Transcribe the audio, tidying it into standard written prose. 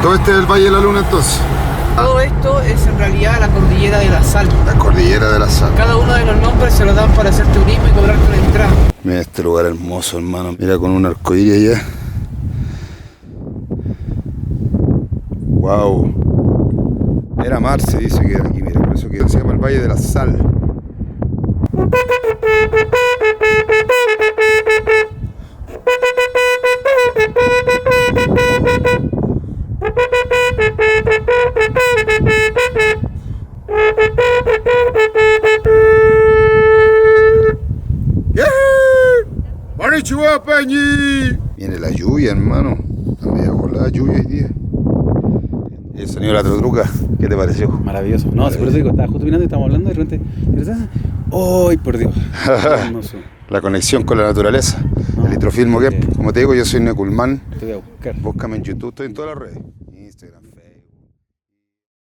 Todo este es el Valle de la Luna entonces. Todo esto es en realidad la Cordillera de la Sal. La Cordillera de la Sal. Cada uno de los nombres se lo dan para hacer turismo y cobrarte una entrada. Mira este lugar hermoso, hermano. Mira, con un arcoíris allá. Wow. Era mar, se dice que era aquí, mira, por eso que se llama el Valle de la Sal. ¡Konnichiwa, Pañi! Viene la lluvia, hermano. Está media volada lluvia hoy día. El sonido de la trotruca, ¿qué te pareció? Maravilloso. No, por eso digo, estaba justo mirando y estábamos hablando y de repente. ¡Ay, por Dios! Hermoso. La conexión con la naturaleza. No, El Litrofilmo, que como te digo, yo soy Neculman. Te voy a buscar. Búscame en YouTube, estoy en todas las redes. Instagram, Facebook.